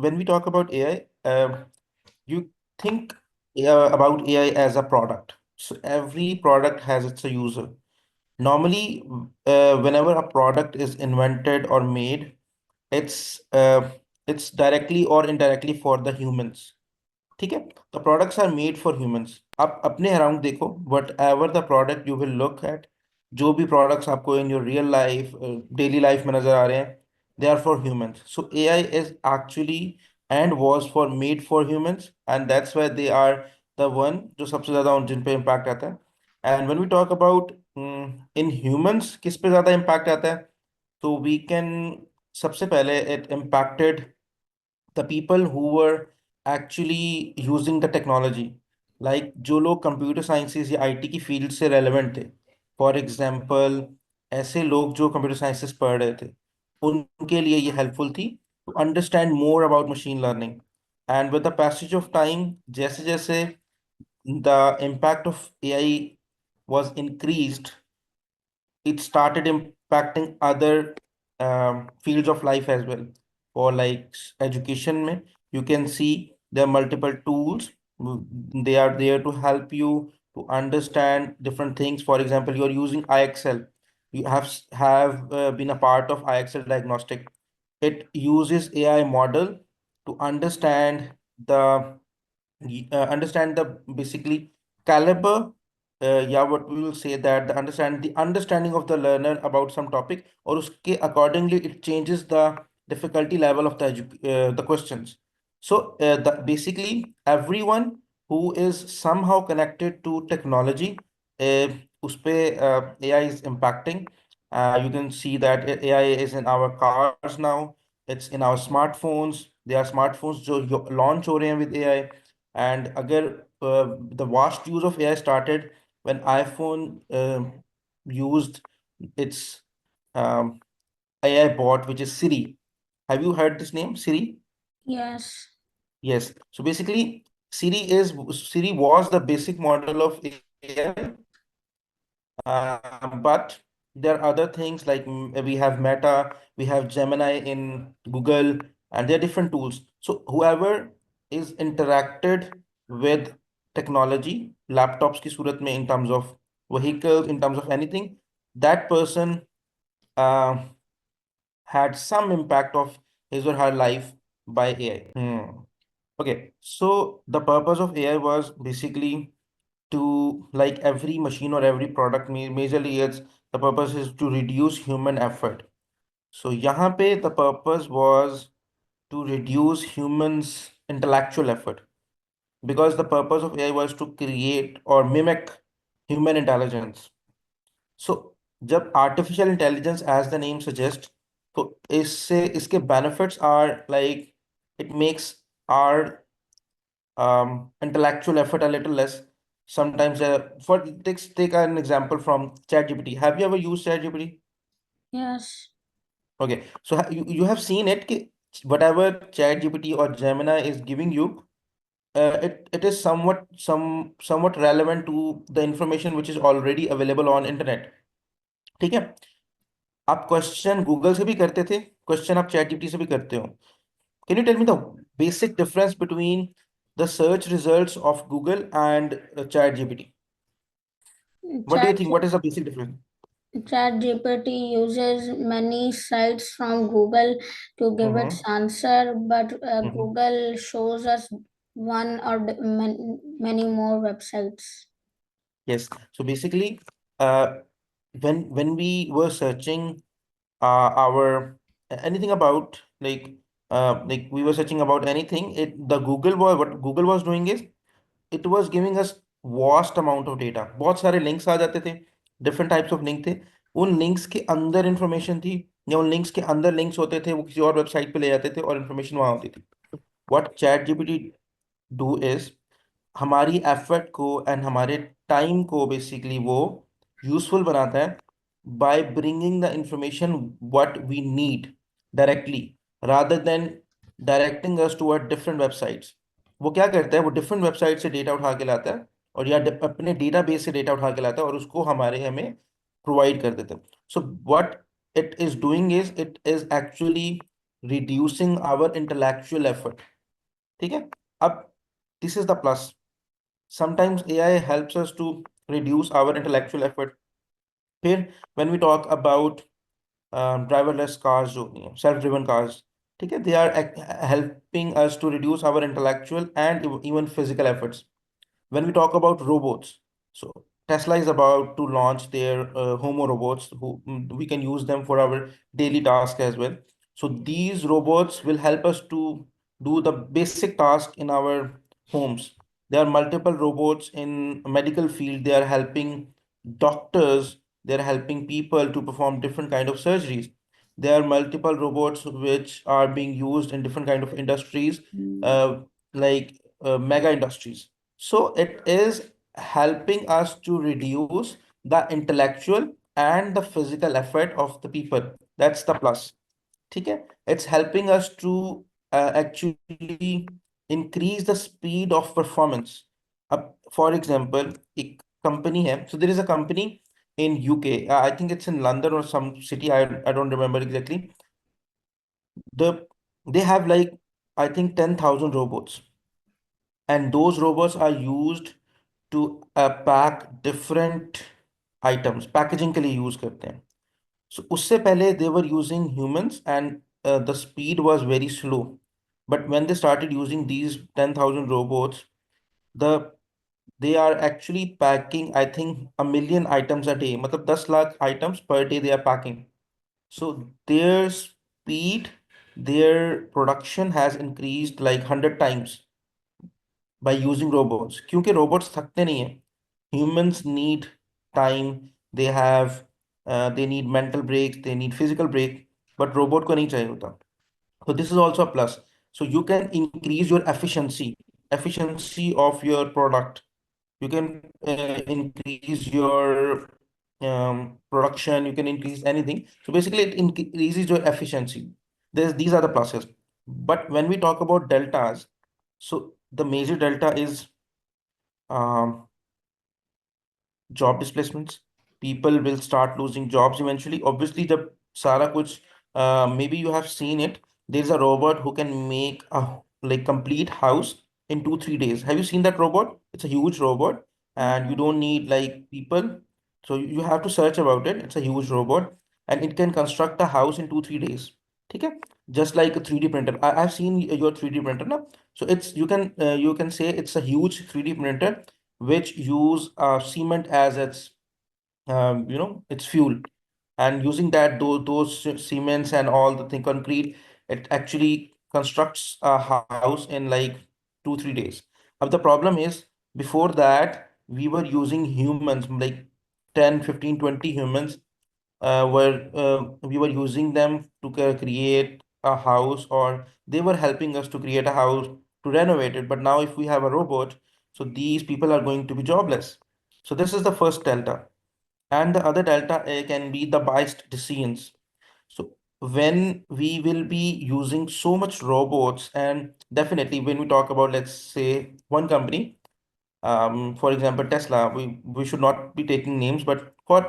when we talk about AI, you think about AI as a product. So every product has its a user. Normally, whenever a product is invented or made, it's uh, it's directly or indirectly for the humans. ठीक है, the products are made for humans. आप अपने around देखो, whatever the product you will look at, जो भी products आपको in your real life daily life में नजर आ रहे हैं, they are for humans. So AI is actually and was for made for humans, and that's why they are the one जो सबसे ज्यादा जिन पे इम्पैक्ट आता है. And when we talk about in humans किस पे ज्यादा इम्पैक्ट आता है, तो वी कैन, सबसे पहले it impacted the people who were actually using the technology, like जो लोग कंप्यूटर साइंसेज या आईटी की फील्ड से रेलेवेंट थे. फॉर एग्जांपल, ऐसे लोग जो कंप्यूटर साइंसेज पढ़ रहे थे, उनके लिए ये हेल्पफुल थी to understand more about machine learning. And with the passage of time, जैसे जैसे the impact of AI was increased, it started impacting other fields of life as well. For like education mein, you can see there are multiple tools. They are there to help you to understand different things. For example, you are using IXL. You have been a part of IXL diagnostic. It uses AI model to understand the basically caliber, yeah, what we will say that the understanding of the learner about some topic, or uske accordingly it changes the difficulty level of the questions. So basically everyone who is somehow connected to technology, uh, uspe AI is impacting. You can see that AI is in our cars now, it's in our smartphones. There are smartphones जो launch हो रहे हैं with AI. And अगर the vast use of AI started when iPhone used its um, AI bot, which is Siri. Have you heard this name, Siri? Yes. Yes. So basically, Siri was the basic model of AI, but there are other things like we have Meta, we have Gemini in Google, and there are different tools. So whoever is interacted with technology, laptops की सूरत में, in terms of vehicles, in terms of anything, that person uh, had some impact of his or her life by AI. Okay, so the purpose of AI was basically to, like every machine or every product, majorly it's the purpose is to reduce human effort. So यहाँ पे the purpose was to reduce humans intellectual effort, because the purpose of AI was to create or mimic human intelligence. So जब artificial intelligence as the name suggests, तो इससे इसके benefits are like it makes our intellectual effort a little less. Sometimes, for take an example from ChatGPT. Have you ever used ChatGPT? Yes. Okay, so you have seen it कि whatever ChatGPT or Gemini is giving you, it is somewhat relevant to the information which is already available on internet. ठीक है, आप question Google से भी करते थे, question आप ChatGPT से भी करते हो. Can you tell me the basic difference between the search results of Google and ChatGPT? What do you Chat think? What is the basic difference? ChatGPT uses many sites from Google to give its Mm-hmm. answer, but Mm-hmm. Google shows us one or many more websites. Yes. So basically, uh, when we were searching our anything about like we were searching about anything, it the Google was what Google was doing is it was giving us vast amount of data. बहुत सारे links आ जाते थे, different types of link थे. उन links के अंदर information थी, या उन links के अंदर links होते थे, वो किसी और website पे ले जाते थे और information वहाँ होती थी. What ChatGPT do is हमारी एफर्ट को एंड हमारे टाइम को बेसिकली वो यूजफुल बनाता है by bringing the information what we need directly, rather than directing us toward different websites. वो क्या करता है, वो डिफरेंट वेबसाइट से डेटा उठा के लाता है, और या अपने डेटाबेस से डेटा उठा के लाता है और उसको हमें प्रोवाइड कर देता है. So what it is doing is it is actually reducing our intellectual effort. ठीक है? अब this is the plus. Sometimes AI helps us to reduce our intellectual effort. फिर when we talk about driverless cars जो होती हैं, self driven cars, ठीक है, they are helping us to reduce our intellectual and even physical efforts. When we talk about robots, so Tesla is about to launch their Homo robots, who we can use them for our daily task as well. So these robots will help us to do the basic task in our homes. There are multiple robots in medical field. They are helping doctors. They are helping people to perform different kind of surgeries. There are multiple robots which are being used in different kind of industries, like mega industries. So it is helping us to reduce the intellectual and the physical effort of the people. That's the plus. ठीक है? It's helping us to actually increase the speed of performance. अब, for example, एक company है. So there is a company in UK. I think it's in London or some city. I don't remember exactly. The they have like, I think, 10,000 robots, and those robots are used to pack different items, packaging के लिए use करते हैं. So उससे पहले they were using humans, and the speed was very slow. But when they started using these 10,000 robots, the they are actually packing, I think, 1 million items a day. मतलब 10 lakh items per day they are packing. So their speed, their production has increased like 100 times by using robots. क्योंकि robots थकते नहीं हैं. Humans need time. They have they need mental breaks. They need physical break. But robot को नहीं चाहिए होता. So this is also a plus. So you can increase your efficiency of your product. You can increase your production. You can increase anything. So basically, it increases your efficiency. These are the pluses. But when we talk about deltas, so the major delta is um, job displacements. People will start losing jobs eventually. Obviously, the Sara kuch, maybe you have seen it. There's a robot who can make a like complete house in 2 3 days. Have you seen that robot? It's a huge robot, and you don't need like people. So you have to search about it. It's a huge robot, and it can construct a house in 2 3 days. Okay, just like a 3D printer. I've seen your 3D printer now. So it's you can say it's a huge 3D printer which use cement as its its fuel, and using that those cements and all the thing concrete, it actually constructs a house in like 2 3 days. But the problem is, before that we were using humans, like 10 15 20 humans, where we were using them to create a house, or they were helping us to create a house, to renovate it. But now if we have a robot, so these people are going to be jobless. So this is the first delta. And the other delta can be the biased decisions. So when we will be using so much robots, and definitely when we talk about, let's say, one company, for example, Tesla, we should not be taking names, but for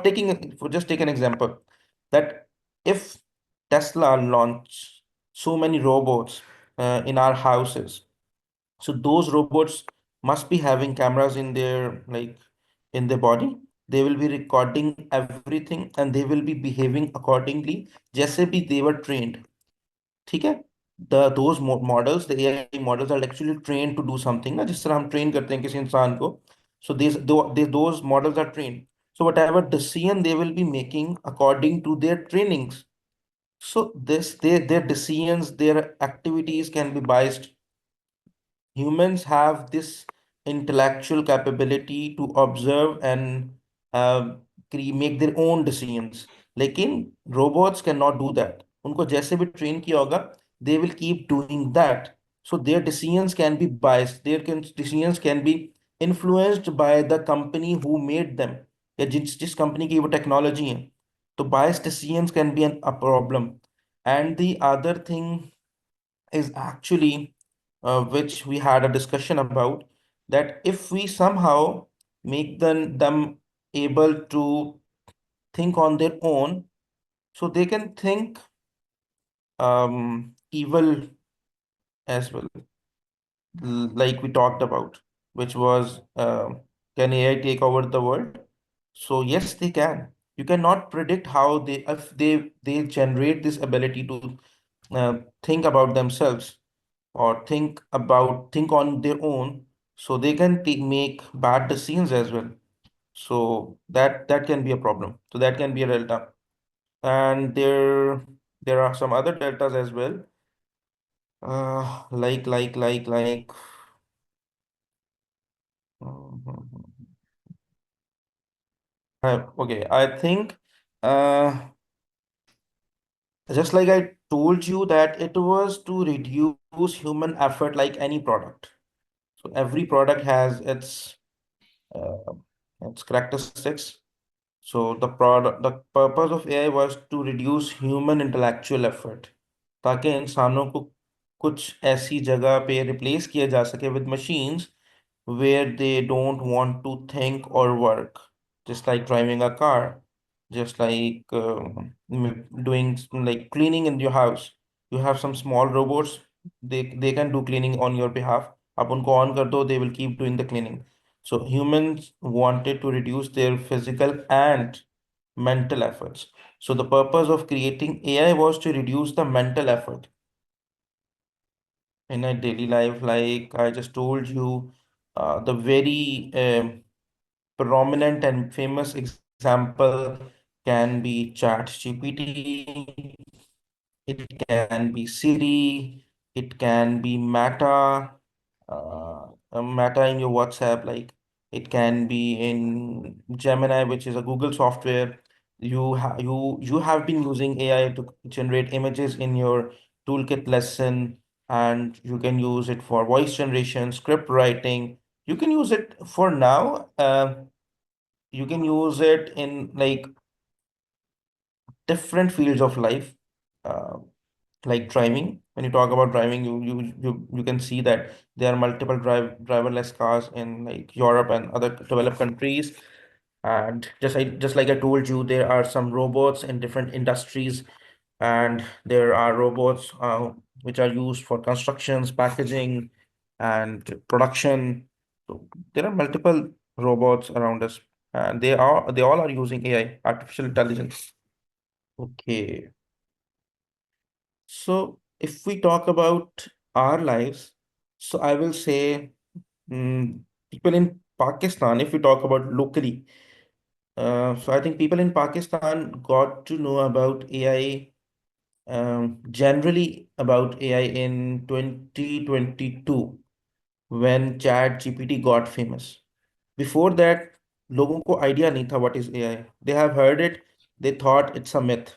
just take an example, that if Tesla launch so many robots in our houses, so those robots must be having cameras in their in their body. They will be recording everything, and they will be behaving accordingly जैसे भी they were trained. ठीक है? Those models, the AI models are actually trained to do something, ना जिस तरह हम train करते हैं किसी इंसान को. So those models are trained. So whatever decision they will be making according to their trainings. So their decisions, their activities can be biased. Humans have this intellectual capability to observe and make their own decisions. लेकिन robots cannot do that. उनको जैसे भी train किया होगा, they will keep doing that. So their decisions can be biased. Decisions can be influenced by the company who made them. या जिस company की वो technology है. तो biased decisions can be a problem. And the other thing is actually, which we had a discussion about, that if we somehow make them able to think on their own, so they can think evil as well, like we talked about, which was can AI take over the world? So yes, they can. You cannot predict how they, if they generate this ability to think about themselves or think on their own, so they can make bad decisions as well. So that can be a problem. So that can be a delta, and there are some other deltas as well. Like. Mhm. Okay, I think uh, just like I told you that it was to reduce human effort like any product. So every product has uh, its characteristics. So the purpose of AI was to reduce human intellectual effort, ताकि इंसानों को कुछ ऐसी जगह पे replace किया जा सके with machines where they don't want to think or work, just like driving a car, just like doing like cleaning in your house. You have some small robots, they can do cleaning on your behalf. आप उनको on कर दो, they will keep doing the cleaning. So humans wanted to reduce their physical and mental efforts. So the purpose of creating AI was to reduce the mental effort in a daily life. Like I just told you, the very prominent and famous example can be ChatGPT, it can be Siri, it can be Meta in your WhatsApp, like it can be in Gemini, which is a Google software. You have been using AI to generate images in your toolkit lesson, and you can use it for voice generation, script writing. You can use it for now. You can use it in like different fields of life. Uh, like driving. When you talk about driving, you can see that there are multiple driverless cars in like Europe and other developed countries. And just like I told you, there are some robots in different industries, and there are robots which are used for constructions, packaging, and production. So there are multiple robots around us, and they all are using AI, artificial intelligence. Okay. So, if we talk about our lives, so I will say people in Pakistan, if we talk about locally, so I think people in Pakistan got to know about AI, generally about AI in 2022 when ChatGPT got famous. Before that, लोगों को idea नहीं था what is AI. They have heard it, they thought it's a myth.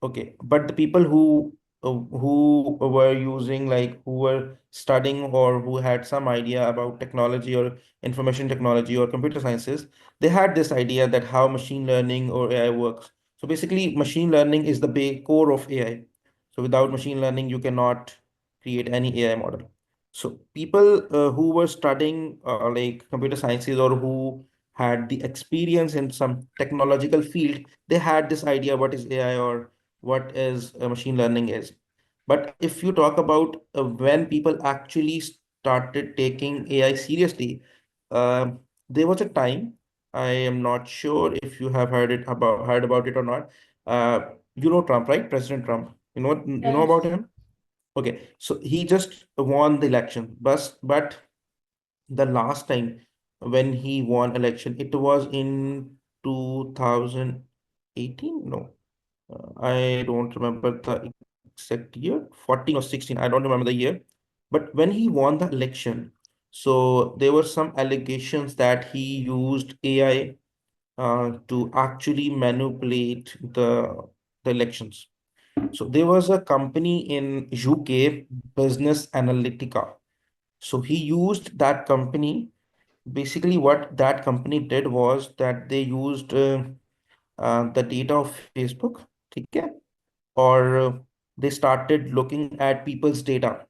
Okay, but the people who were using like who were studying or who had some idea about technology or information technology or computer sciences, they had this idea that how machine learning or AI works. So basically, machine learning is the core of AI. So without machine learning, you cannot create any AI model. So people who were studying like computer sciences or who had the experience in some technological field, they had this idea what is AI or what is machine learning is. But if you talk about when people actually started taking AI seriously, uh, there was a time, I am not sure if you have heard about it or not. You know Trump, right? President Trump. You know about Yes. him? Okay, so he just won the election, but the last time when he won election, it was in 2018. No, I don't remember the exact year, 14 or 16. I don't remember the year. But when he won the election, so there were some allegations that he used AI to actually manipulate the elections. So there was a company in UK, Business Analytica. So he used that company. Basically, what that company did was that they used the data of Facebook, ठीक है? और they started looking at people's data.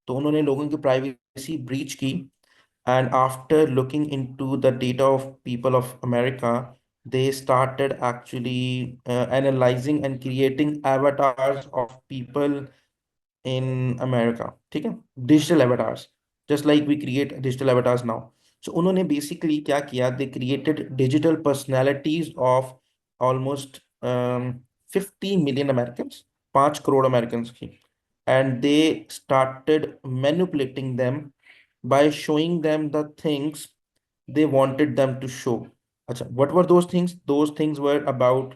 तो उन्होंने लोगों की privacy breach की, and after looking into the data of people of America, they started actually analyzing and creating avatars of people in America, ठीक है, digital avatars, just like we create digital avatars now. So उन्होंने basically क्या किया, they created digital personalities of almost 50 million Americans, 5 crore Americans की, and they started manipulating them by showing them the things they wanted them to show. Acha, what were those things? Those things were about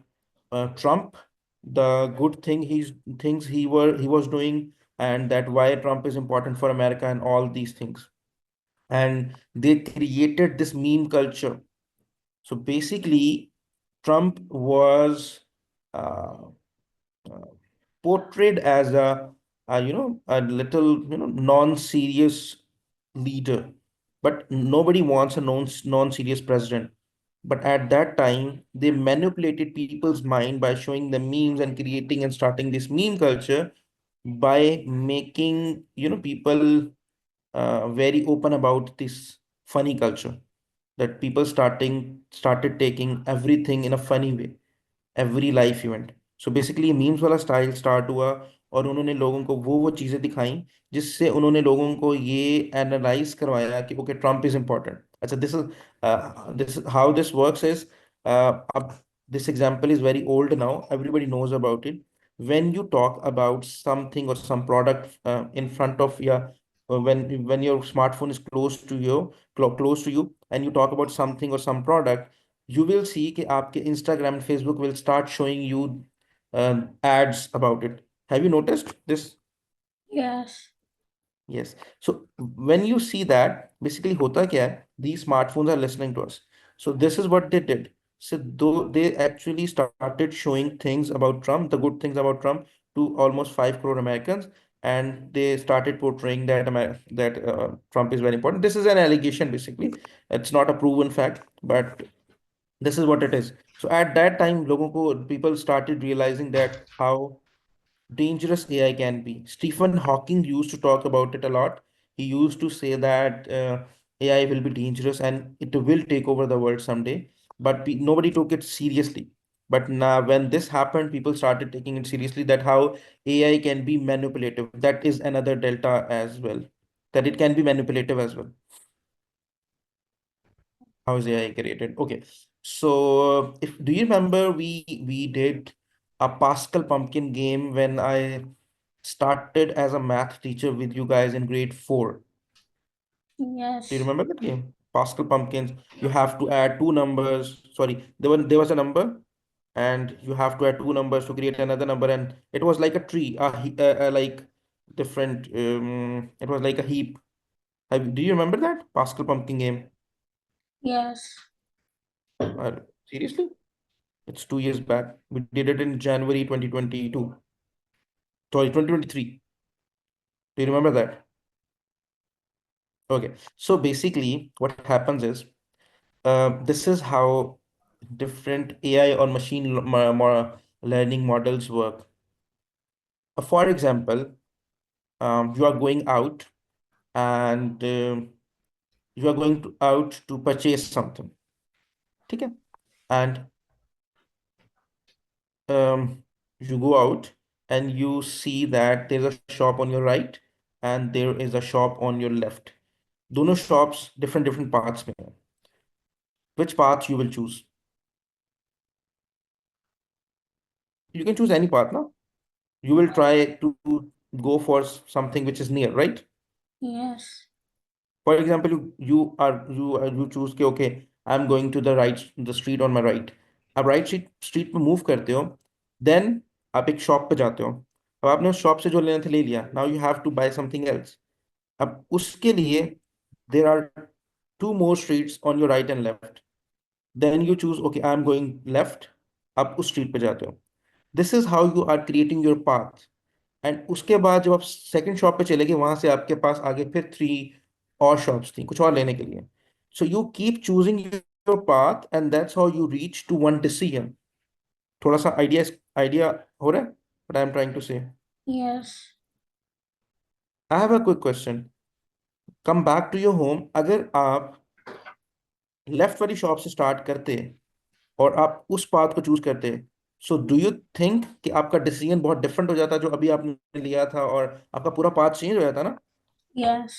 Trump, the good things he was doing, and that why Trump is important for America and all these things. And they created this meme culture. So basically, Trump was uh, uh, portrayed as a little non-serious leader, but nobody wants a non-serious president. But at that time they manipulated people's mind by showing them memes and creating and starting this meme culture by making people very open about this funny culture, that people started taking everything in a funny way, every life event. So basically memes वाला style start हुआ, और उन्होंने लोगों को वो चीज़ें दिखाई जिससे उन्होंने लोगों को ये एनालाइज करवाया कि ओके ट्रम्प इज इम्पोर्टेंट. अच्छा, this how this works is, अब this example is very old now, एवरीबody knows about it. When you talk about something or some product in front of, yeah, when your smartphone is close to you, and you talk about something or some product, you will see कि आपके Instagram and Facebook will start showing you ads about it. Have you noticed this? Yes. Yes. So when you see that, basically होता क्या है? These smartphones are listening to us. So this is what they did. So though they actually started showing things about Trump, the good things about Trump, to almost 5 crore Americans, and they started portraying that Trump is very important. This is an allegation, basically. It's not a proven fact, but this is what it is. So at that time, people started realizing that how dangerous AI can be. Stephen Hawking used to talk about it a lot. He used to say that AI will be dangerous and it will take over the world someday. But nobody took it seriously. But now, when this happened, people started taking it seriously. That how AI can be manipulative. That is another delta as well. That it can be manipulative as well. How is AI created? Okay. So if do you remember we did a Pascal Pumpkin game when I started as a math teacher with you guys in grade 4. Do you Yes. remember that game? Pascal Pumpkins. You have to add two numbers. Sorry, there was a number, and you have to add two numbers to create another number, and it was like a tree, like different. It was like a heap. Do you remember that Pascal Pumpkin game? Yes. Uh, Seriously? It's 2 years back. We did it in January 2022. Sorry, 2023. Do you remember that? Okay. So basically, what happens is, this is how different AI or learning models work. For example, you are going out, and you are going out to purchase something. ठीक है? And you go out and you see that there's a shop on your right and there is a shop on your left. दोनों shops different paths में हैं. Which path you will choose? You can choose any path now. You will try to go for something which is near, right? Yes. For example, you choose कि okay, I'm going to the street on my right. अब right street पे move करते हो, then आप एक shop पे जाते हो. अब आपने उस shop से जो लेना था ले लिया. Now you have to buy something else. अब उसके लिए there are two more streets on your right and left. Then you choose okay, I'm going left. आप उस street पे जाते हो. This is how you are creating your path. And उसके बाद जब आप सेकंड शॉप पे चले गए, वहां से आपके पास आगे फिर 3 और शॉप्स थी कुछ और लेने के लिए. So you keep choosing your path and that's how you reach to one decision. थोड़ा सा आइडिया हो रहा है what I am trying to say? Yes. I have a quick question. Come back to your home, अगर आप left वाली shop से start करते और आप उस पाथ को चूज करते, सो डू यू थिंक कि आपका डिसीजन बहुत डिफरेंट हो जाता जो अभी आपने लिया था, और आपका पूरा पाथ चेंज हो जाता ना? Yes.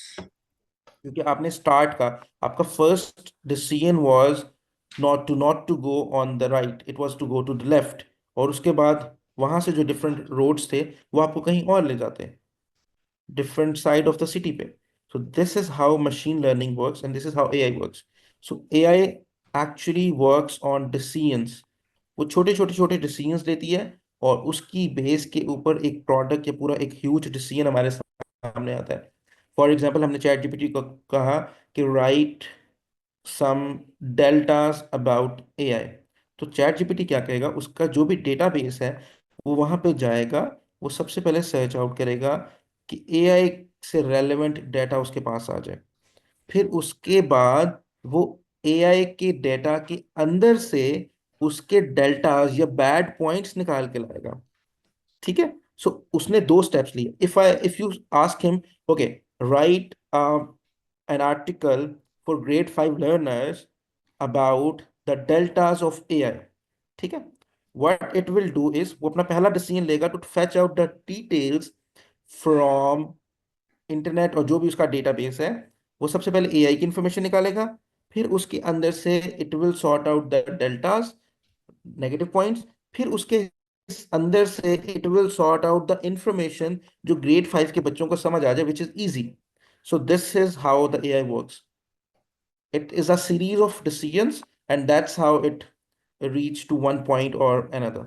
क्योंकि आपने स्टार्ट का, आपका first decision was not to go on the right, it was to go to the left. और उसके बाद वहां से जो डिफरेंट रोड्स थे वो आपको कहीं और ले जाते हैं, different side of the city पे। So this is how machine learning works and this is how AI works. So AI actually works on decisions। वो छोटे छोटे छोटे डिसीजंस लेती है और उसकी बेस के ऊपर एक प्रोडक्ट या पूरा एक ह्यूज डिसीजन हमारे सामने आता है। फॉर एग्जांपल, हमने चैट जीपीटी को कहा कि write some details about AI. तो चैट जीपीटी क्या करेगा, उसका जो भी डेटाबेस है वो वहां पे जाएगा, वो सबसे पहले सर्च आउट करेगा कि एआई से रेलेवेंट डाटा उसके पास आ जाए। फिर उसके बाद वो एआई के डेटा के अंदर से उसके डेल्टास या बैड पॉइंट्स निकाल के लाएगा। ठीक है। सो उसने दो स्टेप्स लिए। If you ask him, okay, right an article for grade 5 learners about the deltas of AI। ठीक है। what it will do is वो अपना पहला डिसीजन लेगा to fetch out the details from internet और जो भी उसका डेटाबेस है। वो सबसे पहले एआई की इंफॉर्मेशन निकालेगा, फिर उसके अंदर से it will sort out the deltas, negative points. फिर उसके अंदर से it will sort out the information जो ग्रेड 5 के बच्चों को समझ आ जाए, which is easy. So this is how the AI works. It is a series of decisions, and that's how it reach to one point or another.